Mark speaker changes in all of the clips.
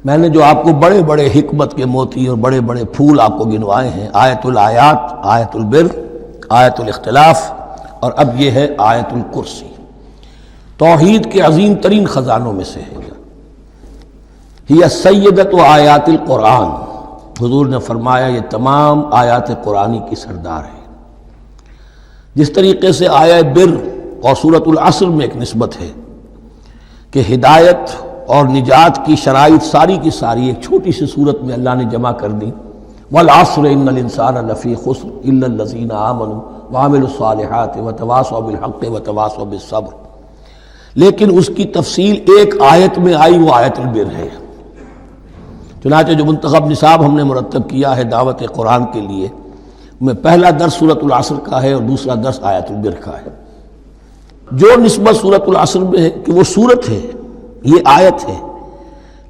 Speaker 1: میں نے جو آپ کو بڑے بڑے حکمت کے موتی اور بڑے بڑے پھول آپ کو گنوائے ہیں، آیت الآیات، آیت البر، آیت الاختلاف، اور اب یہ ہے آیت الکرسی، توحید کے عظیم ترین خزانوں میں سے ہے۔ ہی سیدۃ آیات القرآن، حضور نے فرمایا یہ تمام آیات قرآنی کی سردار ہے۔ جس طریقے سے آیہ بر اور سورۃ العصر میں ایک نسبت ہے کہ ہدایت اور نجات کی شرائط ساری کی ساری ایک چھوٹی سی صورت میں اللہ نے جمع کر دی، والعصر ان الانسان لفی خسر الا الذین آمنوا وعملوا الصالحات وتواصوا بالحق وتواصوا بالصبر، لیکن اس کی تفصیل ایک آیت میں آئی، وہ آیت البر ہے۔ چنانچہ جو منتخب نصاب ہم نے مرتب کیا ہے دعوت قرآن کے لیے، میں پہلا درس سورۃ العصر کا ہے اور دوسرا درس آیت البر کا ہے۔ جو نسبت سورۃ العصر میں ہے کہ وہ سورت ہے، یہ آیت ہے،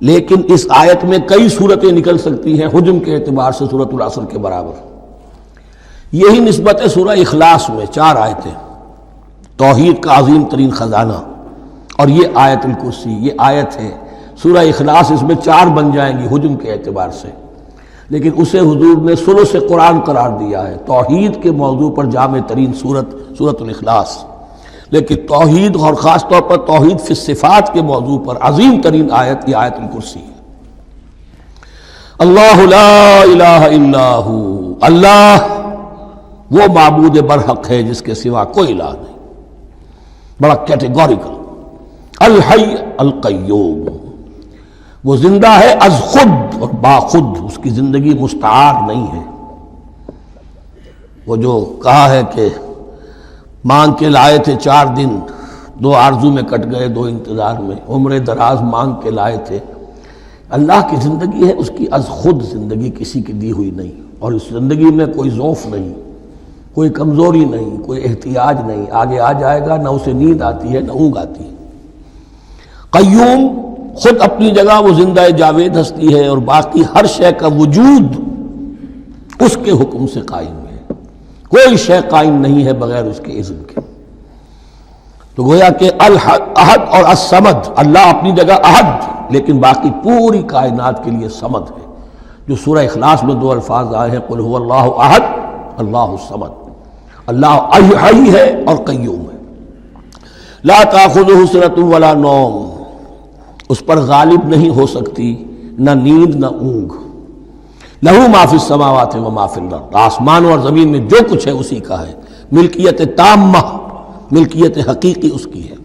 Speaker 1: لیکن اس آیت میں کئی صورتیں نکل سکتی ہیں حجم کے اعتبار سے سورۃ العصر کے برابر۔ یہی نسبت ہے سورہ اخلاص میں، 4 آیتیں، توحید کا عظیم ترین خزانہ، اور یہ آیت الکرسی، یہ آیت ہے سورہ اخلاص، اس میں 4 بن جائیں گی حجم کے اعتبار سے، لیکن اسے حضور نے ثلث قرآن قرار دیا ہے۔ توحید کے موضوع پر جامع ترین سورۃ الاخلاص، لیکن توحید اور خاص طور پر توحید فی الصفات کے موضوع پر عظیم ترین آیت یہ آیت الکرسی ہے۔ اللہ لا الہ الا ہو، اللہ وہ معبود برحق ہے جس کے سوا کوئی الہ نہیں، بڑا کیٹیگوریکل۔ الحی القیوم، وہ زندہ ہے از خود اور باخود، اس کی زندگی مستعار نہیں ہے۔ وہ جو کہا ہے کہ مانگ کے لائے تھے 4 دن، 2 آرزو میں کٹ گئے 2 انتظار میں، عمر دراز مانگ کے لائے تھے، اللہ کی زندگی ہے اس کی از خود زندگی، کسی کی دی ہوئی نہیں، اور اس زندگی میں کوئی ضعف نہیں، کوئی کمزوری نہیں، کوئی احتیاج نہیں، آگے آ جائے گا، نہ اسے نیند آتی ہے نہ اونگ آتی ہے۔ قیوم، خود اپنی جگہ وہ زندہ جاوید ہستی ہے، اور باقی ہر شے کا وجود اس کے حکم سے قائم ہے، کوئی شے قائم نہیں ہے بغیر اس کے اذن کے۔ تو گویا کہ احد اور الصمد، اللہ اپنی جگہ احد، لیکن باقی پوری کائنات کے لیے صمد ہے، جو سورہ اخلاص میں 2 الفاظ آئے ہیں، قل هو اللہ احد اللہ الصمد، اللہ حی ہے اور قیوم ہے۔ لا تاخذہ سنۃ ولا نوم، اس پر غالب نہیں ہو سکتی نہ نیند نہ اونگ۔ لہو ما فی السماوات و ما فی الارض، آسمانوں اور زمین میں جو کچھ ہے اسی کا ہے، ملکیت تامہ، ملکیت حقیقی اس کی ہے۔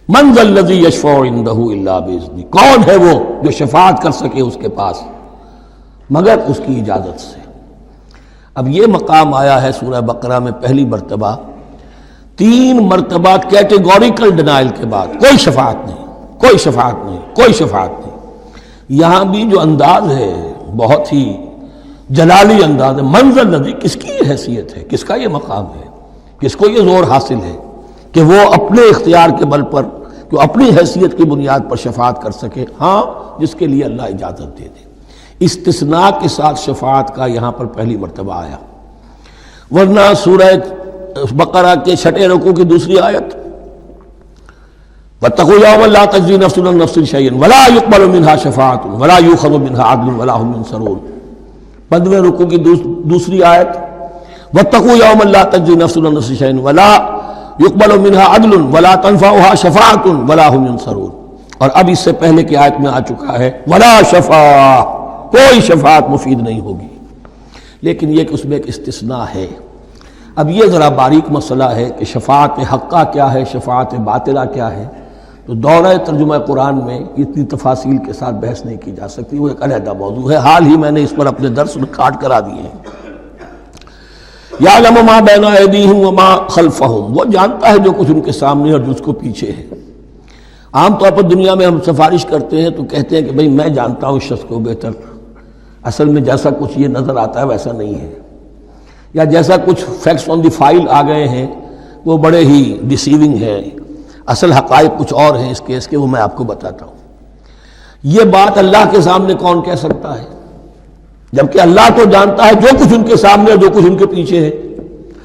Speaker 1: من ذا الذی یشفع عندہ الا باذنہ، کون ہے وہ جو شفاعت کر سکے اس کے پاس مگر اس کی اجازت سے۔ اب یہ مقام آیا ہے سورہ بقرہ میں پہلی مرتبہ، 3 مرتبہ کیٹیگوریکل ڈینائل کے بعد، کوئی شفاعت نہیں، کوئی شفاعت نہیں، کوئی شفاعت نہیں۔ یہاں بھی جو انداز ہے بہت ہی جلالی انداز ہے، منظر نظری، کس کی یہ حیثیت ہے، کس کا یہ مقام ہے، کس کو یہ زور حاصل ہے کہ وہ اپنے اختیار کے بل پر، جو اپنی حیثیت کی بنیاد پر شفاعت کر سکے؟ ہاں، جس کے لیے اللہ اجازت دے دے۔ استثناء کے ساتھ شفاعت کا یہاں پر پہلی مرتبہ آیا، ورنہ سورہ بقرہ کے 6 رکوع کی دوسری آیت، واتقوا یوما لا تجزی نفس عن نفس شیئا ولا یقبل منها شفاعۃ ولا یؤخذ منها عدل ولا هم ينصرون، 15 رکوع کی دوسری آیت، واتقوا یوما لا تجزی نفس عن نفس شیئا ولا یقبل منها عدل ولا تنفعها شفاعۃ ولا هم ينصرون، اور اب اس سے پہلے کی آیت میں آ چکا ہے ولا شفاعہ، کوئی شفاعت مفید نہیں ہوگی، لیکن یہ کہ اس میں ایک استثناء ہے۔ اب یہ ذرا باریک مسئلہ ہے کہ شفاعت حقہ کیا ہے، شفاعت باطلہ کیا ہے، تو دورہ ترجمہ قرآن میں اتنی تفاصیل کے ساتھ بحث نہیں کی جا سکتی، وہ ایک علیحدہ موضوع ہے، حال ہی میں نے اس پر اپنے درس ریکارڈ کرا دیے ہیں۔ یعلم ما بین ایدیہم وما خلفہم، وہ جانتا ہے جو کچھ ان کے سامنے اور جو اس کو پیچھے ہے۔ عام طور پر دنیا میں ہم سفارش کرتے ہیں تو کہتے ہیں کہ بھئی میں جانتا ہوں اس شخص کو بہتر، اصل میں جیسا کچھ یہ نظر آتا ہے ویسا نہیں ہے، یا جیسا کچھ فیکٹس آن دی فائل آ گئے ہیں وہ بڑے ہی ڈیسیونگ ہیں، اصل حقائق کچھ اور ہیں اس کیس کے، وہ میں آپ کو بتاتا ہوں۔ یہ بات اللہ کے سامنے کون کہہ سکتا ہے، جبکہ اللہ تو جانتا ہے جو کچھ ان کے سامنے اور جو کچھ ان کے پیچھے ہے،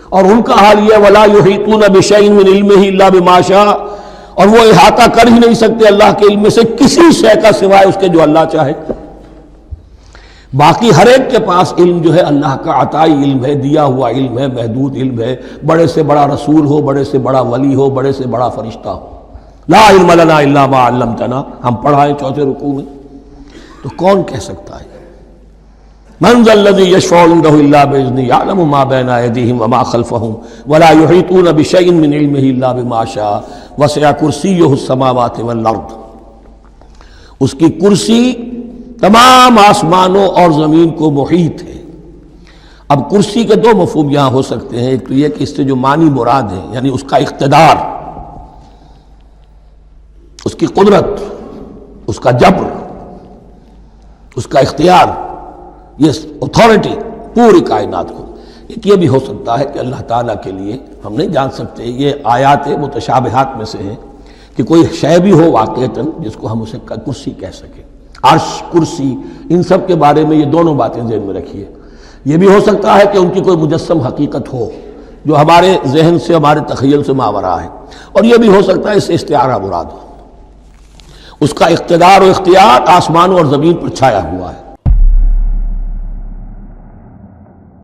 Speaker 1: اور ان کا حال یہ وَلَا يُحِيطُونَ بِشَيْءٍ مِّنْ عِلْمِهِ إِلَّا بِمَا شَاءَ، اور وہ احاطہ کر ہی نہیں سکتے اللہ کے علم سے کسی شے کا سوائے اس کے جو اللہ چاہے۔ باقی ہر ایک کے پاس علم جو ہے اللہ کا عطائی علم ہے، دیا ہوا علم ہے، محدود علم ہے، بڑے سے بڑا رسول ہو، بڑے سے بڑا ولی ہو، بڑے سے بڑا فرشتہ ہو۔ لا علم لنا الا ما علمتنا، ہم پڑھائیں چوتھے رکوع میں، تو کون کہہ سکتا ہے؟ من ذا الذی یشفع عنده الا باذنہ یعلم ما بین ایدیہم وما خلفہم ولا یحیطون بشیء من علمہ الا بما شاء وسع کرسیہ السماوات والارض۔ اس کی کرسی تمام آسمانوں اور زمین کو محیط ہے۔ اب کرسی کے دو مفہوم یہاں ہو سکتے ہیں، ایک تو یہ کہ اس سے جو معنی مراد ہے یعنی اس کا اقتدار، اس کی قدرت، اس کا جبر، اس کا اختیار، یہ اتھارٹی پوری کائنات کو۔ ایک یہ بھی ہو سکتا ہے کہ اللہ تعالیٰ کے لیے ہم نہیں جان سکتے، یہ آیات متشابہات میں سے ہیں کہ کوئی شے بھی ہو واقعتاً جس کو ہم اسے کرسی کہہ سکیں۔ عرش، کرسی، ان سب کے بارے میں یہ دونوں باتیں ذہن میں رکھیے۔ یہ بھی ہو سکتا ہے کہ ان کی کوئی مجسم حقیقت ہو جو ہمارے ذہن سے، ہمارے تخیل سے ماورا ہے، اور یہ بھی ہو سکتا ہے اس سے استعارہ مراد ہو۔ اس کا اقتدار و اختیار آسمانوں اور زمین پر چھایا ہوا ہے۔